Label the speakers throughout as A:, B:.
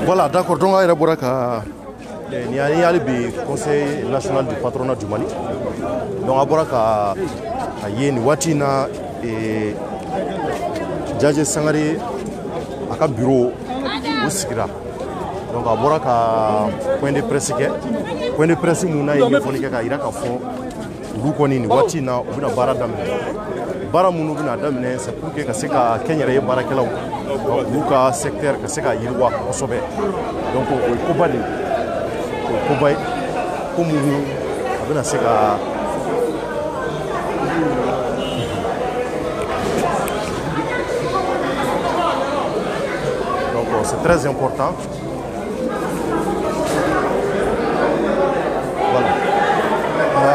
A: Voilà, d'accord. Donc, il y a le Conseil national du patronat du Mali. Donc, il y a une watina et Djadje Sangare à un bureau au Sigra. Donc, il y a un point de presse. Point de presse, il y a un point de bara munu bina damine c'est pour que ka se ka kenyere ye barakelaw donc ka secteur ka se ka yirwa kosobe donc o ko bali ko bay ko mu abina se ka donc c'est très important. Voilà.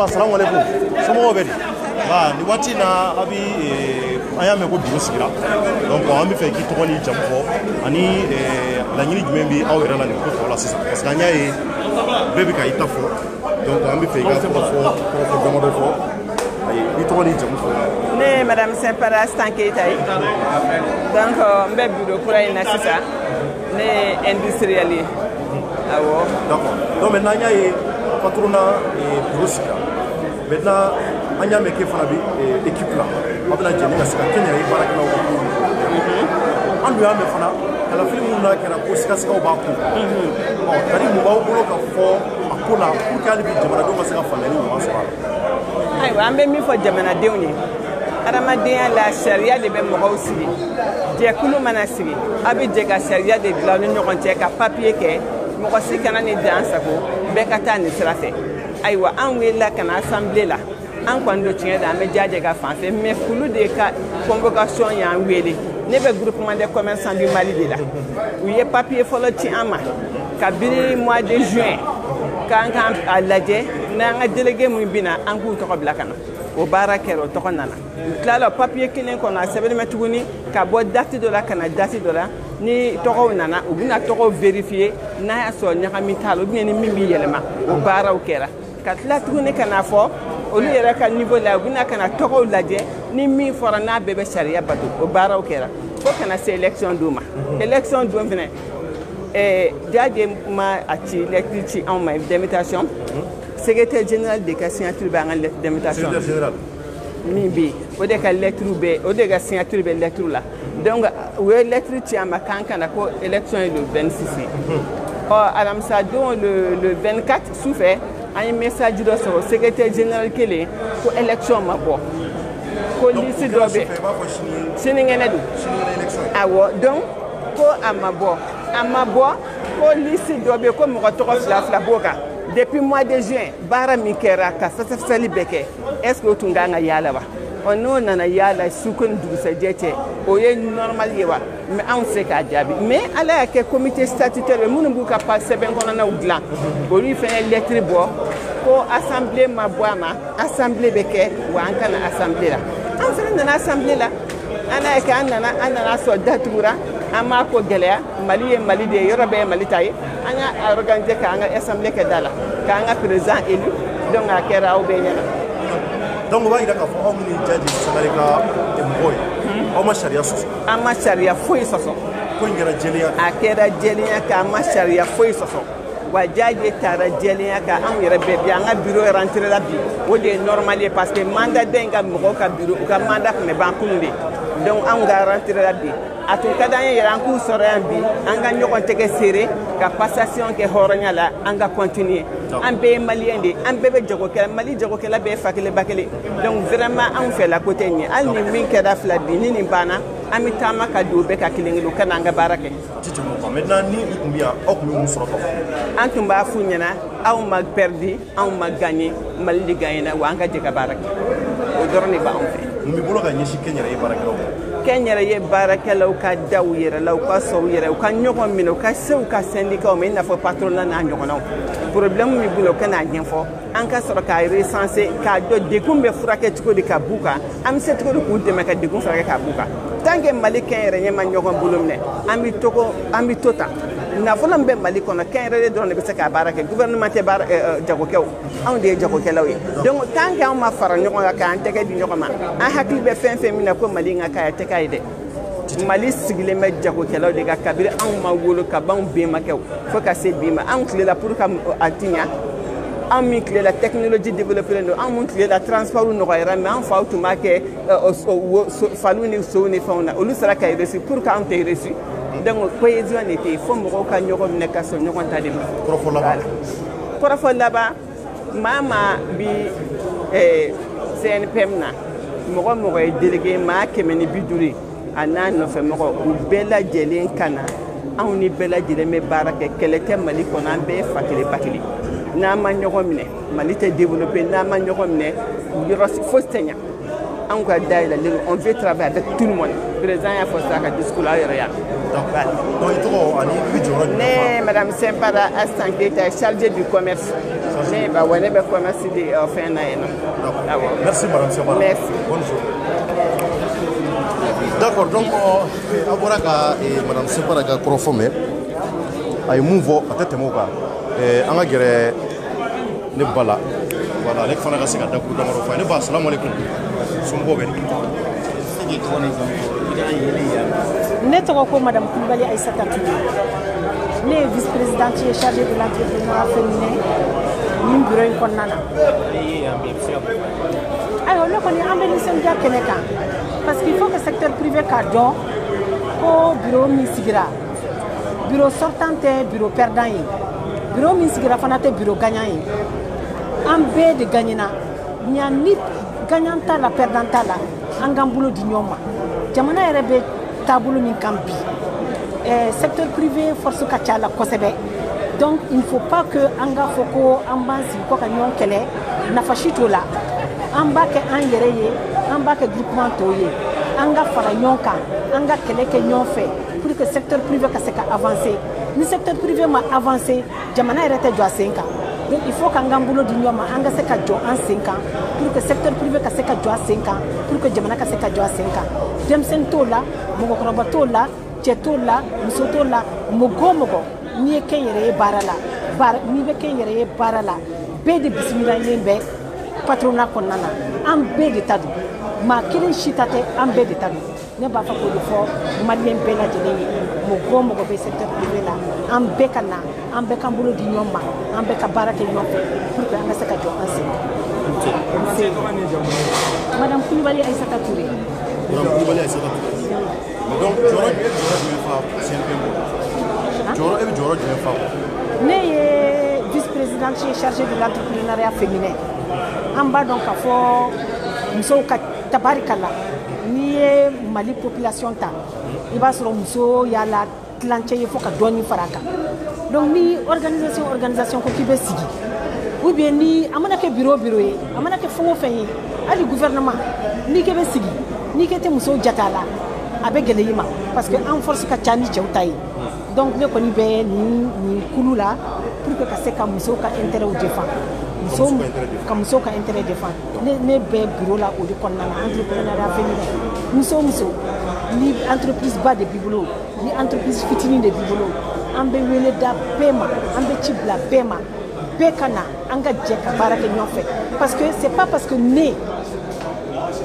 A: Assalamu alaikum. Somo bedi. Ba ni wati na abi aya me ko biro sigira. Donc on mi fait ki to ni jamfo ani la nyini jumembi awera la ni ko to la sisa. Parce que anya e bébé ka itafo. Donc on mi fait ga fo demande fo. Ay bi to ni jamfo.
B: Ne madame Saint-Paras Tanketay. Donc mbe bureau pour ina sisa. Ne industriel. Awo. D'accord.
A: Donc maintenant anya e patronat et bureau sigira. Maintenant, on a mis l'équipe là. On a dit que c'est Kenya et Barakela. On lui a mis à la fin on a fait au Bakou. Bon, tadi mubao bolo ka fo akola pour qu'elle bi jamana do masaka famille ou masaka.
B: Aywa ambe mi fo jamana dewni. Adamaden la charia de be mogo sigi. Je kulu mana sigi. Abi je ka charia de bila ni ɲɔgɔn cɛ ka papier kɛ. Mɔgɔ si kana ni dan sago bɛɛ ka taa ni sira fɛ. Aywa an wela kana assemblée la an kɔni do tiɲɛ da an bɛ Djadje ka fan fɛ mais kulu de ka convocation y'an wele ne bɛ groupement des commerçants du Mali de la u ye papier fɔlɔ ci an ma kabini mois de juin k'an ka lajɛ n'an ka délégué mun bina an k'u tɔgɔ bila ka na o baara kɛra o tɔgɔ nana u tilala papier kelen kɔnɔ a sɛbɛnnen bɛ tuguni ka bɔ date dɔ la ka na date dɔ la ni tɔgɔw nana u bɛna tɔgɔw vérifier n'a y'a sɔrɔ ɲagami t'a la ou bien ni min bɛ yɛlɛma o baaraw kɛra. Ka tila tuguni kana fɔ olu yɛrɛ ka niveau la u bɛna kana tɔgɔw lajɛ ni min fɔra n'a bɛɛ bɛ sariya bato o baaraw kɛra fo kana se élection don ma élection don fɛnɛ Djadje ma a ci lettre ci anw ma d'invitation secrétaire général de ka signature bɛ an ka lettre d'invitation min bɛ yen o de ka lettre bɛ o de ka signature bɛ lettre la donc u ye lettre ci an ma k'an kana ko élection ye le 26 alamisa don le 24 sufɛ an ye message dɔ sɔrɔ secrétaire général kelen ko élection ma bɔ ko liste dɔ bɛ sinikɛnɛ don awɔ donc ko a ma bɔ ko liste dɔ bɛ ko mɔgɔ tɔgɔ fila b'o kan depuis mois de juin baara min kɛra ka sɛgɛsɛgɛli bɛɛ kɛ est ce que o tun kan ka yaala wa n'o nana yaala su ko ni dugusɛjɛ cɛ o ye normal ye wa mais anw se k'a jaabi mais ala y'a kɛ comité statutaire minnu b'u ka sɛbɛn kɔnɔnaw dilan olu fɛnɛ lettre bɔ ko assemblée ma bɔ a ma assemblée bɛ kɛ wa an kana assemblée la an fɛnɛ nana assemblée la an y'a kɛ an nana sɔrɔ datugura an m'a ko gɛlɛya Mali ye Mali de ye yɔrɔ bɛɛ ye Mali ta ye an y'a organiser k'an ka assemblée kɛ da la k'an ka président élu donc a kɛra aw bɛɛ ɲɛna.
A: Donc on va dire qu'au fond ni Djadje Sangare ka emboy aw ma charia sɔsɔ
B: an ma charia foyi sɔsɔ
A: ko in kɛra jɛlenya
B: a kɛra jɛlenya kan an ma charia foyi sɔsɔ wa Djadje taara jɛlenya kan anw yɛrɛ bɛɛ bi an ka bureau rentré la bi o de ye normal ye parce que mandat den ka mɔgɔw ka bureau u ka mandat tun bɛ ban kunun de donc anw ka rentré la bi a tun ka d'an ye yɛrɛ an k'u sɔrɔ yan bi an ka ɲɔgɔn tɛgɛ serré ka passation kɛ hɔrɔnya la an ka continuer an bɛɛ ye maliyɛn de an bɛɛ bɛ jagokɛla Mali jagokɛla bɛɛ ye fa kelen ba kelen donc vraiment anw fɛ la côté ɲɛ hali ni min kɛra fila bi ni nin banna an bɛ taama ka don bɛɛ ka kelen kelen u ka na an ka baara kɛ.
A: Maintenant ni u tun bɛ yan aw tun bɛ mun sɔrɔ ka fɔ.
B: An tun b'a f'u ɲɛna aw ma perdu anw ma gagné Mali de gagné na wa an ka jɛ ka baara kɛ o dɔrɔn de b'anw fɛ.
A: Mun b'i bolo ka ɲɛsin kɛnyɛrɛye baarakɛlaw ma.
B: Kɛnyɛrɛye baarakɛlaw ka da u yɛrɛ la u ka sɔn u yɛrɛ u ka ɲɔgɔn minɛ u ka se u ka syndicat mais i n'a fɔ patronat n'a ɲɔgɔnnaw problème min b'u la u ka n'a ɲɛfɔ an ka sɔrɔ k'a recenser k'a dɔn degun bɛ furakɛ cogo di ka b'u kan an bɛ se cogo di k'u dɛmɛ ka degun furakɛ ka b'u kan tant que Mali kɛnyɛrɛye ma ɲɔgɔn bolo minɛ an bɛ to tan nafolo bɛ Mali kɔnɔ kɛnyɛrɛye dɔrɔn de bɛ se k'a baara kɛ gouvernement tɛ baara jagokɛw anw de ye jagokɛlaw ye donc tant que anw ma fara ɲɔgɔn kan k'an tɛgɛ di ɲɔgɔn ma an hakili bɛ fɛn fɛn min na ko Mali ka k'a tɛ k'a ye dɛ Mali sigilen bɛ jagokɛlaw de ka kabiri anw ma wolo ka ban bɛnbakɛw fo ka se bi ma anw tilela pour ka a tiɲa anw min tilela technologie développée don anw min tilela transport nɔgɔyara mais anw faw tun b'a kɛ faliw ni sow ni fɛnw na olu sera ka réussir pour que anw tɛ réussir donc cohésion de tɛ fo mɔgɔw ka ɲɔgɔn minɛ ka sɔn ɲɔgɔn ta de ma kɔrɔfɔ laban maa maa bi CNPM na mɔgɔ mɔgɔ ye délégué maa 150 a n'a nɔfɛ mɔgɔ u bɛɛ lajɛlen ka na anw ni bɛɛ lajɛlen bɛ baara kɛ kɛlɛ tɛ Mali kɔnɔ an bɛɛ ye fa kelen ba kelen n'an ma ɲɔgɔn minɛ Mali tɛ développé n'an ma ɲɔgɔn minɛ yɔrɔ fosi tɛ ɲa anw ka dayɛlɛlen on veut travailler avec tout le monde président y'a fɔ sa ka discours la yɛrɛ ya ne madame Sempara Assan Keita est chargée du commerce ne ba wa ne bɛ commerce de fɛn na yen nɔ
A: merci madame Sempara
B: merci
A: bonjour d'accord donc a bɔra ka madame Sempara ka kɔrɔfɔ mɛn a ye mun fɔ a tɛ tɛmɛ o kan an ka gɛrɛ ne ba la voilà ale fana ka se ka dakuru damadɔ fɔ a ye ne ba salamalekun somɔgɔw bɛ
C: ne tɔgɔ ko madame Kulibali Aïssata Touré ne ye vice présidente ye chargée de l'entrepreneuriat féminin nin bureau in kɔnɔna na ayiwa ne kɔni an bɛ nisɔndiya kɛnɛ kan parce qu'il faut que secteur privé k'a dɔn ko bureau min sigira bureau sortant tɛ bureau perdant ye bureau min sigira fana tɛ bureau gagnant ye an bɛɛ de gagnena ɲa ni gagnant t'a la perdant t'a la an k'an bolo di ɲɔgɔn ma jamana yɛrɛ bɛ taabolo min kan bi secteur privé force ka ca la kosɛbɛ donc il ne faut pas que an ka fɔ ko an b'an sigi ko ka ɲɔgɔn kɛlɛ nafa si t'o la an b'a kɛ an yɛrɛ ye an b'a kɛ groupement tɔw ye an ka fara ɲɔgɔn kan an ka kɛlɛ kɛ ɲɔgɔn fɛ pour que secteur privé ka se ka avancer ni secteur privé ma avancer jamana yɛrɛ tɛ jɔ a sen kan donc il faut qu'an k'an bolo di ɲɔgɔn ma an ka se ka jɔ an sen kan pour que secteur privé ka se ka jɔ a sen kan pour que jamana ka se ka jɔ a sen kan denmisɛnnin t'o la mɔgɔkɔrɔba t'o la cɛ t'o la muso t'o la mɔgɔ o mɔgɔ n'i ye kɛnyɛrɛ ye baara la n'i bɛ kɛnyɛrɛ ye baara la bɛɛ de bisimilalen bɛ patronat kɔnɔna na an bɛɛ de ta don maa kelen si ta tɛ an bɛɛ de ta don ne b'a fɔ k'o de fɔ maliyɛn bɛɛ lajɛlen ye mɔgɔ o mɔgɔ bɛ secteur privé la an bɛɛ ka na an bɛɛ k'an bolo di ɲɔgɔn ma an bɛɛ ka baara kɛ ɲɔgɔn fɛ pour que an ka se ka jɔ an sen madame Kulibali Aïssata Touré.
A: madame Kulibali Aïssata Touré donc jɔyɔrɔ jumɛn fa CNPM jɔyɔrɔ e bɛ jɔyɔrɔ jumɛn fa
C: ne ye vice présidente ye chargée de l'entrepreneuriat féminin an b'a dɔn k'a fɔ musow ka tabarikala n'i ye Mali population ta i b'a sɔrɔ muso y'a la tilancɛ ye fo ka dɔɔni fara a kan donc ni organisation ko k'i bɛ sigi ou bien ni a mana kɛ bureau ye a mana kɛ fɛn o fɛn ye hali gouvernement n'i k'e bɛ sigi n'i k'e tɛ musow jate a la a bɛ gɛlɛya i ma parce que an force ka ca ni cɛw ta ye donc ne kɔni bɛ nin kulu la pour que ka se ka musow ka intérêt défendre ka musow ka intérêt défendre ne bɛ bureau la o de kɔnɔna na entrepreneuriat féminin muso ni entreprise ba de b'i bolo ni entreprise fitinin de b'i bolo an bɛ wele da bɛɛ ma an bɛ ci bila bɛɛ ma bɛɛ ka na an ka jɛ ka baara kɛ ɲɔgɔn fɛ parce que c'est pas parce que ne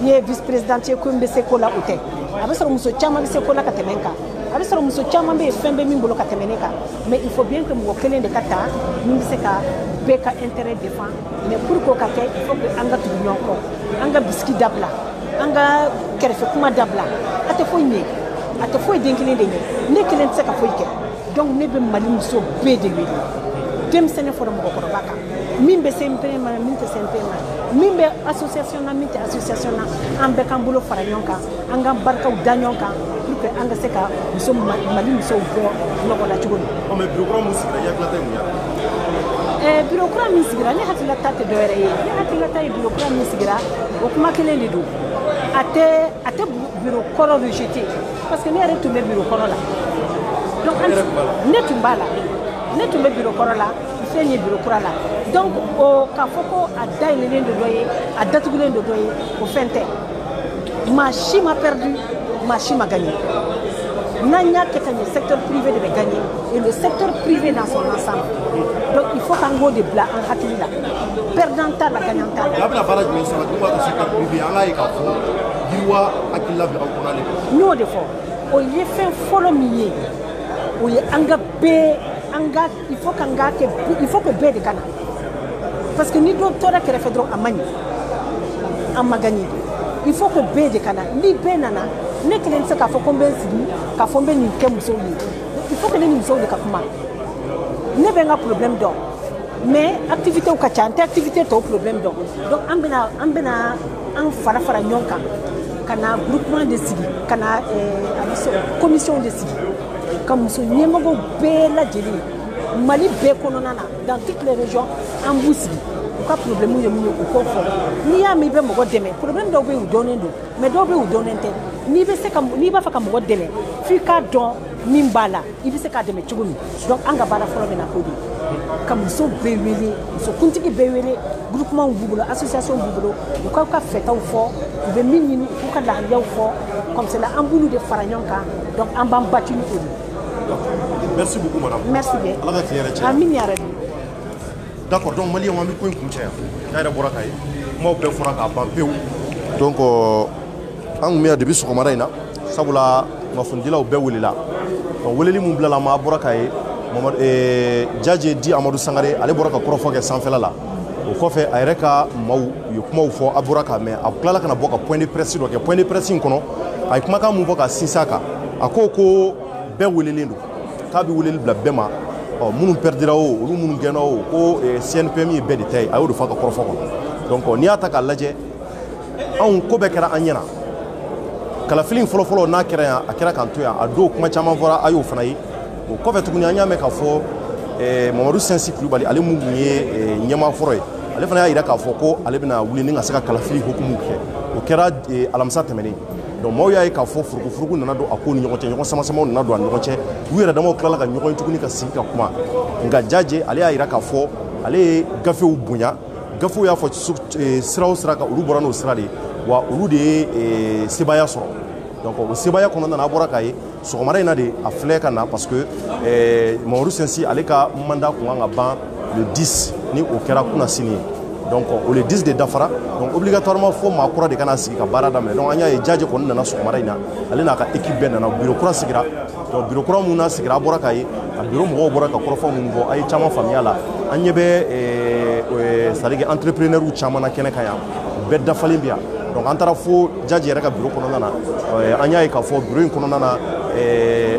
C: ye vice présidente ye ko n bɛ se ko la o tɛ a bɛ sɔrɔ muso caman bɛ se ko la ka tɛmɛ n kan a bɛ sɔrɔ muso caman bɛ yen fɛn bɛ min bolo ka tɛmɛ ne kan mais il faut bien que mɔgɔ kelen de ka ta min bɛ se ka bɛɛ ka intérêt défend mais pour k'o ka kɛ il faut que an ka tugu ɲɔgɔn kɔ an ka bisiki dabila an ka kɛrɛfɛ kuma dabila a tɛ foyi ɲɛ a tɛ foyi den kelen de ɲɛ ne kelen tɛ se ka foyi kɛ donc ne bɛ Mali muso bɛɛ de wele denmisɛnnin fɔra mɔgɔkɔrɔba kan min bɛ CNPM na min tɛ CNPM na min bɛ association na min tɛ association na an bɛɛ k'an bolo fara ɲɔgɔn kan an ka barikaw da ɲɔgɔn kan pour que an ka se ka Mali musow bɔ nɔgɔ la cogo min.
A: mais bureau kura min sigira i hakilila tɛ mun ye.
C: bureau kura min sigira ne hakilila ta tɛ dɔwɛrɛ ye ne hakilila ta ye bureau kura min sigira o kuma kelen de don a tɛ bureau kɔrɔ rejeté parce que ne yɛrɛ tun bɛ bureau kɔrɔ la donc ne tun b'a la ne tun bɛ bureau kɔrɔ la fɛn ye bureau kura la donc k'a fɔ ko a dayɛlɛlen de dɔ ye a datugulen de dɔ ye o fɛn tɛ maa si ma perdu maa si ma gagné Nanya qui est le secteur privé de gagner et le secteur privé dans son ensemble. Donc il faut qu'en gros de blanc en hakili là. Perdant la gagnant ta.
A: La barrage mais ça va tout le secteur privé en a ikafo. Diwa akilla bi akonale.
C: Nous de fort. O y fait follow me. O y anga be anga il faut qu'anga que il faut que be de Ghana. Parce que ni docteur qui refait droit à mani. En magani. Il faut que be de Ghana. Ni be nana. Ne kelen se ka fo combien sigi ka fo ben ni kemuso yi il faut que les muso de kakuma ne benga problème do mais activité ou kachante activité to problème do donc ambena en fara nyonka kana groupement de sigi kana commission de sigi comme muso nyemago be la jeli Mali be kononana dans toutes les régions en bousigi quoi problème ou yemu ko ko ni ya mi be mo deme problème do be u donendo mais do be u donente ni be se kam ni ba fa kam mo deme fi ka don nimbala il be se ka deme chugumi donc anga bala folo be na kodi kam so be wele so kuntiki be wele groupement bubulo association bubulo ko ka feta ou fo be minni ko ka la yaw fo comme c'est la ambulu de faranyonka donc ambam battu ni kodi.
A: Merci beaucoup madame.
C: Merci bien.
A: Allah ka tiere cha.
C: Amin ya rabbi.
A: D'accord, donc Mali on a mis quoi une couche. D'ailleurs bora kai. Mo be fora ka ban peu. Donc an me de bisu komara ina sabula mafundila be welila. Donc weleli mun blala ma bora kai Momad Jaje di Amadou Sangare ale bora ka korofo ke sanfela la. O kofe ayreka maw yo kuma fo aburaka mais a klala kana boka point de presse do ke point de presse kono ay kuma ka mu boka sinsaka akoko be welelendo kabi welel bla bema o munu perdira o olu munu gena o ko CNPM be de tay ayo do fa ka korofo ko donc ni ataka laje an ko be kera anyana kala feeling folo na kera akera kanto ya ado kuma chama fora ayo fana yi o ko fe tukuni anya me ka fo Mamadou Sensi Kulubali ale mu ye nyama foro ye ale fana ya ira ka fo ko ale bena wuli ni ngasaka kala feeling hukumu ke o kera alamsa temeni donc mo ya ka fo furugu nana do akoni nyɔgɔn sama nana do an ɲɔgɔn cɛ u yɛrɛ dama kilala ka ɲɔgɔn tuguni ka sigi ka kuma nga Jaje ale ya ira ka fo ale gafew bonya gafew y'a fɔ siraw sira ka olu bɔra n'o sira de wa olu de ye sebaya sɔrɔ donc o sebaya kɔnɔna na a bɔra ka ye sɔgɔmada in na de a filɛ ka na parce que Mamadou Sensi ale ka mandat kun kan ka ban le 10 ni o kɛra kunna sini ye donc le 10 de dafara donc obligatoirement fo maa kura de kana sigi ka baara daminɛ donc an y'a ye Jaje kɔni nana sɔgɔmada in na ale n'a ka équipe bɛɛ nana bureau kura sigira donc bureau kura mun na sigira a bɔra ka ye a bureau mɔgɔw bɔra ka kɔrɔfɔ mun fɔ a ye caman faamuya la an ɲɛ bɛ c'est-à-dire que entrepreneur caman na kɛnɛ kan yan u bɛɛ dafalen bi yan donc an taara fo Jaje yɛrɛ ka bureau kɔnɔna na an y'a ye k'a fɔ bureau in kɔnɔna na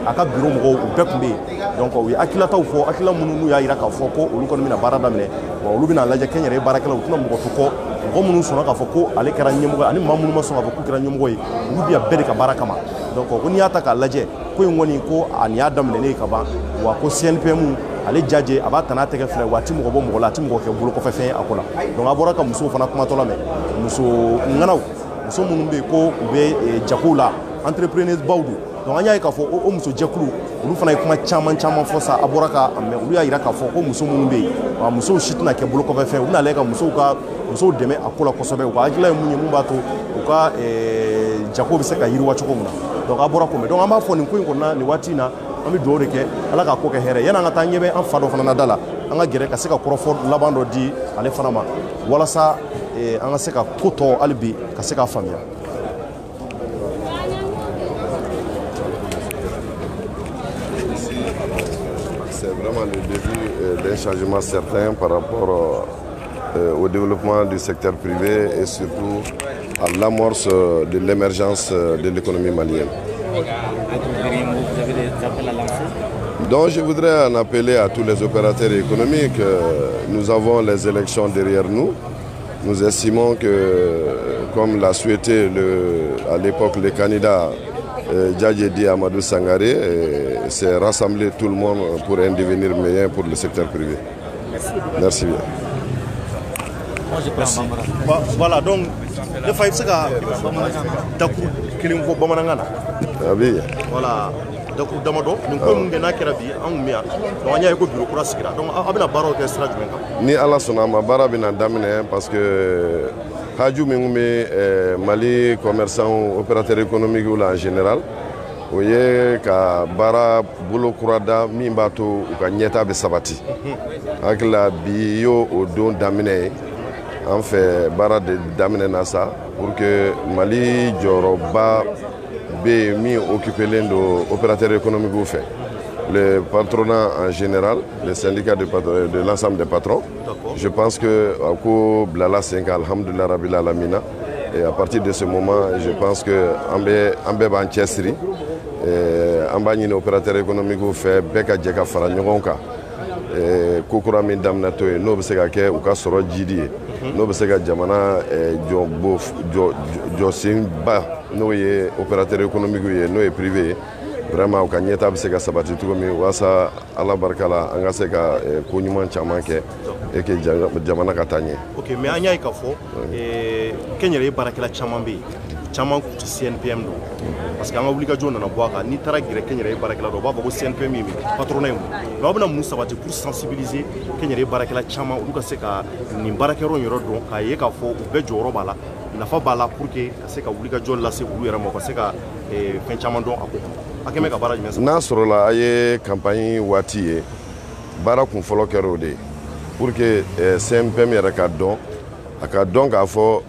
A: a ka bureau mɔgɔw u bɛɛ tun bɛ yen donc u ye hakililataw fɔ hakilila minnu n'u y'a jira k'a fɔ ko olu kɔni bɛna baara daminɛ wa olu bɛna lajɛ kɛnyɛrɛye baarakɛlaw u tɛna mɔgɔ to kɔ mɔgɔ minnu sɔnna k'a fɔ ko ale kɛra ɲɛmɔgɔ ye ani maa minnu ma sɔn k'a fɔ k'u kɛra ɲɛmɔgɔ ye olu bɛ yan bɛɛ de ka baara kama donc ko n'i y'a ta k'a lajɛ ko in kɔni ko a nin y'a daminɛnen ye ka ban wa ko CNPM ale Jaje a b'a ta n'a tɛgɛ filɛ wa a ti mɔgɔ bɔ mɔgɔ la a ti mɔgɔ kɛ bolo kɔfɛ fɛn ye a ko la donc a bɔra ka musow fana kumatɔ lamɛn muso ŋanaw muso minnu bɛ yen ko u bɛ jagow la entrepreneurs baw don donc an y'a ye k'a fɔ o muso jɛkulu olu fana ye kuma caman fɔ sa a bɔra ka mɛ olu y'a jira k'a fɔ ko muso minnu bɛ yen wa musow si tɛna kɛ bolo kɔfɛ fɛn u bɛna lajɛ ka musow dɛmɛ a ko la kosɛbɛ u ka hakilila ye mun ye mun b'a to u ka jago bɛ se ka yiriwa cogo min na donc a bɔra ko mɛn donc an b'a fɔ nin ko in kɔnɔna nin waati in na an bɛ dugawu de kɛ ala k'a ko kɛ hɛrɛ yanni an ka taa ɲɛ bɛ an fa dɔ fana na da la an ka gɛrɛ ka se ka kɔrɔfɔ laban dɔ di ale fana ma walasa an ka se ka ko tɔ hali bi ka se k'a faamuya.
D: C'est vraiment le début d'un changement certain par rapport au développement du secteur privé et surtout à l'amorce de l'émergence de l'économie malienne.
E: Vous avez des appels à lancer?
D: Donc je voudrais en appeler à tous les opérateurs économiques. Nous avons les élections derrière nous. Nous estimons que, comme l'a souhaité à l'époque le candidat Jaje di Amadou Sangare, c'est rassembler tout le monde pour un devenir meilleur pour le secteur privé. Merci bien.
A: Merci. Voilà, donc, le fait que voilà. Donc, Damado, nous sommes en Kerabi, en Mia, on y a un bureau pour la Sigra. Donc, avec la barre orchestrale,
D: ni ala sonama bara bina damine parce que Hadjou Mingoume Mali commerçant opérateur économique ou là en général o ye ka baara bolo kura da min b'a to u ka ɲɛta bɛ sabati hakilila bi y'o o don daminɛ ye an fɛ baara de daminɛ na sa pour que Mali jɔyɔrɔba bɛ yen min occupelen don opérateurs économiques fɛ le patronat en général le syndicat de l'ensemble des patrons. Je pense que ko bilala sen kan alhamdulillah rabbil alamina. Et à partir de ce moment, je pense que an bɛɛ b'an cɛsiri an b'a ɲini opérateur économique fɛ bɛɛ ka jɛ ka fara ɲɔgɔn kan ko kura min daminɛtɔ ye n'o bɛ se ka kɛ u ka sɔrɔ jidi ye n'o bɛ se ka jamana jɔsenba n'o ye opérateur économique ye n'o ye privé ye vraiment u ka ɲɛta bɛ se ka sabati cogo min walasa ala barika la an ka se ka ko ɲuman caman kɛ et que jamana ka taa ɲɛ.
A: Ok, mais an y'a ye k'a fɔ kɛnyɛrɛye baarakɛla caman bɛ yen caman tun tɛ CNPM don parce que an ka wulikajɔ nana bɔ a kan n'i taara gɛrɛ kɛnyɛrɛye baarakɛla dɔ u b'a fɔ ko CNPM ye patronat ye mun mais aw bɛna mun sabati pour sensibiliser kɛnyɛrɛye baarakɛla caman olu ka se ka nin baarakɛyɔrɔ in yɔrɔ dɔn k'a ye k'a fɔ u bɛɛ jɔyɔrɔ b'a la nafa b'a la pour que ka se ka wulikajɔ lase olu yɛrɛ ma u ka se ka fɛn caman dɔn a ko kɔnɔ a kɛn bɛ ka baara jumɛn sɔrɔ. N'a
D: sɔrɔla a ye campagne waati ye baara kun fɔlɔ kɛra o de ye pour que CNPM yɛrɛ ka dɔn a ka dɔn k'a fɔ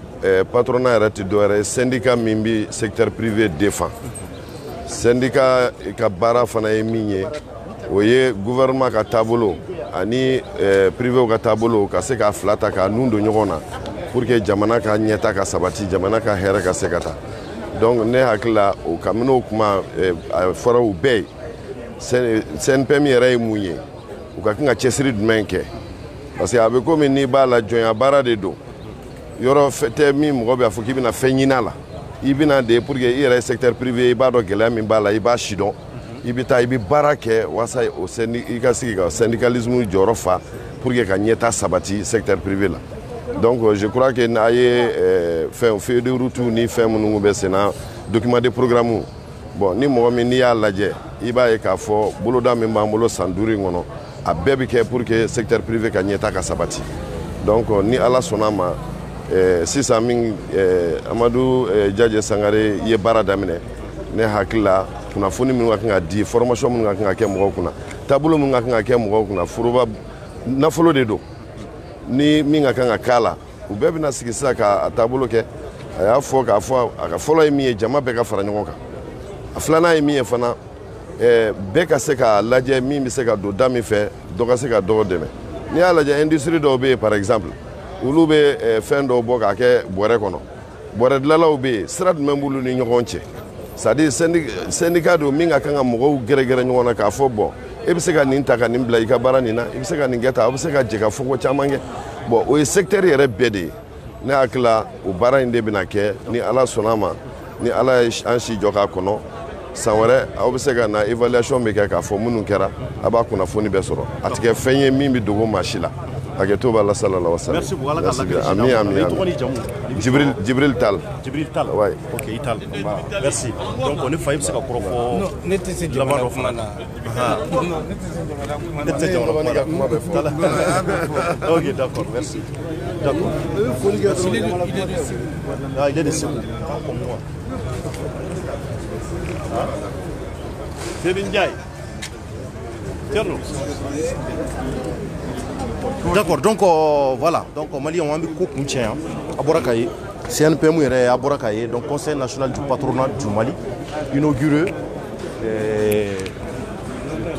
D: patronat yɛrɛ tɛ dɔwɛrɛ ye syndicat min bɛ secteur privé défend syndicat ka baara fana ye min ye o ye gouvernement ka taabolo ani privé ka taabolo ka se k'a fila ta k'a nun don ɲɔgɔn na pour que jamana ka ɲɛta ka sabati jamana ka hɛrɛ ka se ka taa donc ne hakili la o kabini o kuma a fɔra u bɛɛ ye CNPM yɛrɛ ye mun ye u ka kan ka cɛsiri jumɛn kɛ parce que a bɛ komi n'i b'a la jɔnya baara de don yɔrɔ tɛ min mɔgɔ bɛ a fɔ k'i bɛna fɛn ɲini a la i bɛna de pour que i yɛrɛ ye secteur privé i b'a dɔn gɛlɛya min b'a la i b'a si dɔn i bɛ taa i bɛ baara kɛ walasa i ka se ka syndicalisme jɔyɔrɔ fa pour que ka ɲɛta sabati secteur privé la donc je crois que n'a ye fɛn feuille de route ni fɛn minnu bɛ sen na document de programme bon ni mɔgɔ min n'i y'a lajɛ i b'a ye k'a fɔ boloda min b'an bolo san 5 in kɔnɔ a bɛɛ bɛ kɛ pour que secteur privé ka ɲɛta ka sabati donc ni ala sɔnna ma sisan min Amadu Jaje Sangare ye baara daminɛ ne hakili la kunnafoni min ka kan ka di formation min ka kan ka kɛ mɔgɔw kunna taabolo min ka kan ka kɛ mɔgɔw kunna foroba nafolo de don ni min ka kan ka k'a la u bɛɛ bɛna sigi sisan k'a taabolo kɛ a y'a fɔ k'a fɔ a ka fɔlɔ ye min ye jama bɛɛ ka fara ɲɔgɔn kan a filanan ye min ye fana bɛɛ ka se k'a lajɛ min bɛ se ka don da min fɛ dɔ ka se ka dɔw dɛmɛ n'i y'a lajɛ industrie dɔw bɛ yen par exemple olu bɛ fɛn dɔw bɔ k'a kɛ bɔrɛ kɔnɔ bɔrɛ dilanlaw bɛ yen sira jumɛn b'olu ni ɲɔgɔn cɛ c'est à dire syndicat don min ka kan ka mɔgɔw gɛrɛgɛrɛ ɲɔgɔn na k'a fɔ bɔn e bɛ se ka nin ta ka nin bila i ka baara nin na i bɛ se ka nin kɛ tan aw bɛ se ka jɛ ka fɔ ko caman kɛ bon o ye secteur yɛrɛ bɛɛ de ye ne hakili la o baara in de bɛna kɛ ni ala sɔnna a ma ni ala ye an si jɔ k'a kɔnɔ san wɛrɛ aw bɛ se ka na évaluation bɛ kɛ k'a fɔ minnu kɛra a b'a kunnafoni bɛɛ sɔrɔ a tɛ kɛ fɛn ye min bɛ dogo maa si la hakɛto b'a la sallallahu alaihi wa sallam ami ami Jibril Tal ouais
A: ok Ital merci donc on est failli se ka kɔrɔ fɔ
E: ne tɛ se
A: jamana dɔ fana na ne tɛ jamana kuma la kuma bɛ fɔ ok d'accord merci d'accord il est de Segu comme moi Serigne Ndiaye Thierno d'accord donc voilà donc Mali on a mis ko kun cɛ yan a bɔra ka ye CNPM yɛrɛ a bɔra ka ye donc conseil national du patronat du Mali inauguré le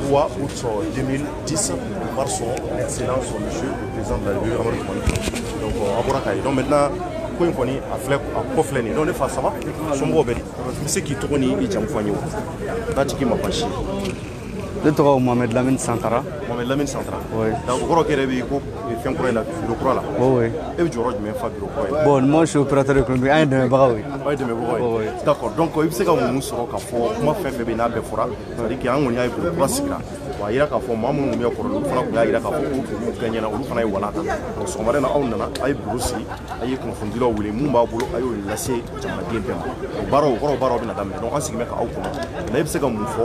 A: 3 août 2010 par son excellence monsieur le président de la République Amadou Mali donc a bɔra ka ye donc maintenant ko in kɔni a filɛ a kɔ filɛ nin donc ne fa ça va somɔgɔw bɛ di i bɛ se k'i tɔgɔ ni i jamu fɔ an ye o n'a tigi ma baasi
F: ne tɔgɔ Mohamed Lamine Santara.
A: Mohamed Lamine Santara.
F: Oui.
A: Donc, vous avez dit que fɛn kura in na bureau kura la.
F: Oui.
A: E bɛ jɔyɔrɔ jumɛn fa bureau kura in na.
F: Bon moi je suis opérateur économique an ye dɛmɛbaga ye.
A: A ye dɛmɛbaga ye.
F: Oui.
A: D'accord donc i bɛ se ka mun sɔrɔ k'a fɔ kuma fɛn fɛn bɛ n'a bɛɛ fɔra c'est à dire que an kɔni y'a ye bureau kura sigira wa a yira k'a fɔ maa minnu bɛ kɔrɔ olu fana tun y'a yira k'a fɔ ko olu bɛɛ ɲɛna olu fana ye wala ta donc sɔgɔmada in na aw nana a ye bureau sigi a ye kunnafonidilaw wele mun b'a bolo a y'o lase jamanaden bɛɛ ma o baaraw o kɔrɔ baaraw bɛna daminɛ donc an sigi bɛ ka aw kɔnɔ mais e bɛ se ka mun fɔ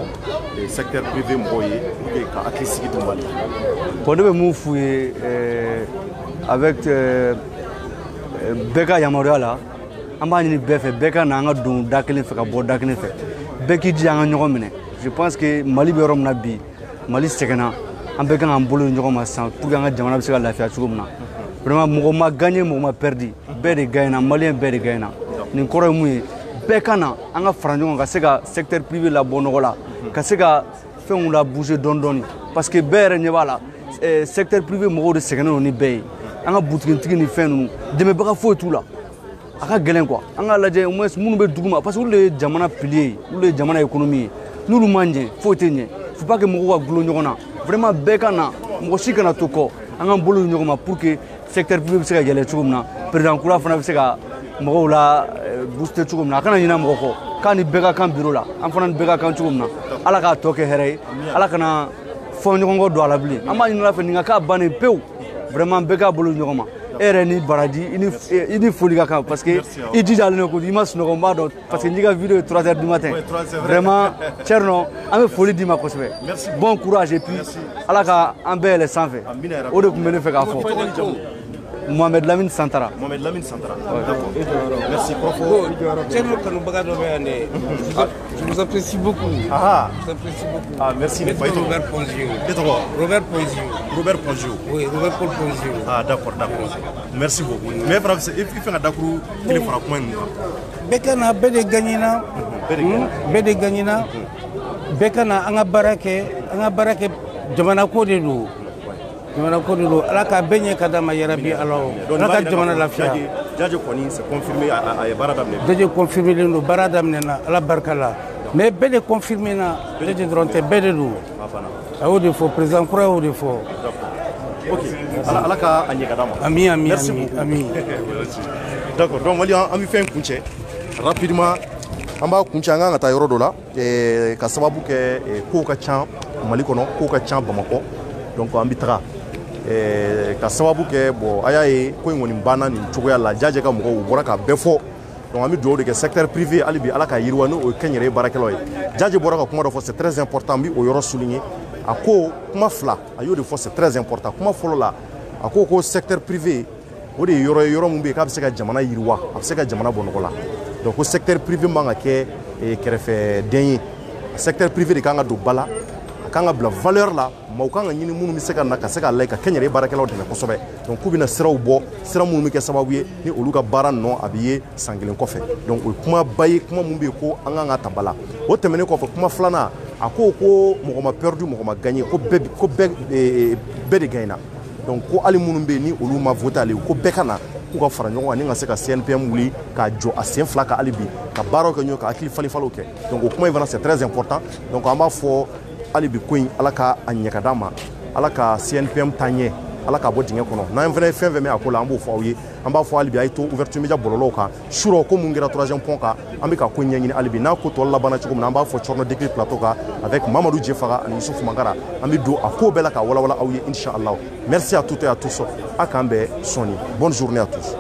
A: secteur privé mɔgɔw ye pour que ka hakili sigi dun Mali.
F: Bon ne bɛ mun f'u ye avec bɛɛ ka yamaruya la an b'a ɲini bɛɛ fɛ bɛɛ ka na an ka don da kelen fɛ ka bɔ da kelen fɛ bɛɛ k'i jija an ka ɲɔgɔn minɛ. Je pense que Mali bɛ yɔrɔ min na bi, Mali sɛgɛnna, an bɛɛ kan k'an bolo di ɲɔgɔn ma sisan pour que an ka jamana bɛ se ka lafiya cogo min na. Vraiment mɔgɔ ma gagné, mɔgɔ ma perdu, bɛɛ de gagnera, Malien bɛɛ de gagnera. Nin kɔrɔ ye mun ye, bɛɛ ka na an ka fara ɲɔgɔn ka se ka secteur privé la bɔ nɔgɔ la, ka se ka fɛnw la bouger dɔɔni dɔɔni parce que bɛɛ yɛrɛ ɲɛ b'a la secteur privé mɔgɔw de sɛgɛnnen don ni bɛɛ ye. An ka butigitigi ni fɛn ninnu dɛmɛbaga foyi t'u la. A ka gɛlɛn quoi. An ka lajɛ au moins minnu bɛ duguma parce que olu de ye jamana pilier ye, olu de ye jamana économie ye. N'olu ma ɲɛ foyi tɛ ɲɛ. Faut pas que mɔgɔw ka gulo ɲɔgɔn na. Vraiment bɛɛ ka na, mɔgɔ si kana to kɔ. An ka bolo di ɲɔgɔn ma pour que secteur privé bɛ se ka yɛlɛ cogo min na. Président kura fana bɛ se ka mɔgɔw la booster cogo min na. A kana ɲinɛ mɔgɔ kɔ. K'a ni bɛɛ ka kan bureau la. An fana ni bɛɛ ka kan cogo min na. Ala k'a tɔ kɛ hɛrɛ ye. Ala kana fɔ ɲɔgɔn kɔ don a la bilen. An b'a ɲini Ala fɛ nin ka k'a bannen pewu. Vraiment bɛɛ k'a bolo di ɲɔgɔn ma. E yɛrɛ ni baraji i ni foli ka kan parce que i jijalen don kojugu i ma sunɔgɔ n b'a dɔn parce que n'i ka vidéo ye 3h du matin vraiment Thierno an bɛ foli d'i ma kosɛbɛ bon courage et puis Ala ka an bɛɛ yɛlɛ sanfɛ o de tun bɛ ne fɛ k'a fɔ Mohamed Lamine Santara.
A: Mohamed Lamine Santara. D'accord. Merci Profo.
G: Thierno Kanoubaga je vous apprécie beaucoup.
A: Ah.
G: Je vous apprécie beaucoup.
A: Ah merci.
G: Robert Ponzio.
A: Et toi?
G: Robert Ponzio.
A: Robert Ponzio.
G: Oui, Robert Paul Ponzio.
A: Ah d'accord, d'accord. Merci beaucoup. Mais bravo, il fait un d'accord qu'il fera point nous.
G: Bekana bede gagnina. Bede gagnina. Bekana anga barake jamana ko de do. Jamana ko de do ala ka benye kadama yarabi alors ala ka jamana lafiya.
A: Jaje koni c'est confirmé à Baradamne.
G: Jaje confirmé le Baradamne na ala barkala. Mais bede confirmé na jaje dronte bede do. Awo de fo président kura awo de fo.
A: OK. Ala ka anye kadama.
G: Ami.
A: D'accord. Donc on va faire un kunche rapidement. On va kunche nga ngata yoro dola ka sababu ke ko ka chan Mali kono ko ka chan Bamako. Donc on bitra ka sababu ke bo aya ye ko ngoni bana ni cogoya la jaje ka mɔgɔw bɔra ka bɛɛ fɔ donc an bɛ dugawu de kɛ secteur privé hali bi ala ka yiriwa n'o ye kɛnyɛrɛye baarakɛlaw ye jaje bɔra ka kuma dɔ fɔ c'est très important n bɛ o yɔrɔ souligner a ko kuma fila a y'o de fɔ c'est très important kuma fɔlɔ la a ko secteur privé o de ye yɔrɔ ye yɔrɔ min bɛ yen k'a bɛ se ka jamana yiriwa a bɛ se ka jamana bɔ nɔgɔ la donc ko secteur privé man ka kɛ kɛrɛfɛden ye secteur privé de kan ka don ba la a kan ka bila valeur la maaw kan ka ɲini minnu bɛ se ka na ka se ka layɛ ka kɛnyɛrɛye baarakɛlaw dɛmɛ kosɛbɛ donc k'u bɛna siraw bɔ sira minnu bɛ kɛ sababu ye ni olu ka baara nɔ a bɛ ye san kelen kɔfɛ donc o ye kuma ba ye kuma min bɛ yen ko an kan ka ta ba la o tɛmɛnen kɔfɛ kuma filanan a ko mɔgɔ ma perdu mɔgɔ ma gagné ko bɛɛ de gagnera donc ko hali minnu bɛ yen ni olu ma voté ale ko bɛɛ ka na k'u ka fara ɲɔgɔn kan ni ka se ka CNPM wuli k'a jɔ a sen fila kan hali bi ka baaraw kɛ ɲɔgɔn ka hakili falen-falenw kɛ donc o kuma in fana c'est très important donc an b'a fɔ hali bi ko in ala ka a ɲɛ ka d'a ma ala ka CNPM ta ɲɛ ala ka bɔ dingɛ kɔnɔ n'an fana ye fɛn fɛn mɛn a ko la an b'o fɔ aw ye an b'a fɔ hali bi a ye to ouverture média bɔlɔlɔw kan surɔ ko mun kɛra 3e pont kan an bɛ ka ko ɲɛɲini hali bi n'a ko tɔ labanna cogo min na an b'a fɔ Thierno Déclic plateau kan avec Mamadou Djefaga ani Youssouf Mangara an bɛ don a ko bɛɛ la ka walawala aw ye inchallah merci à toutes et à tous a k'an bɛn sɔnni bonne journée à tous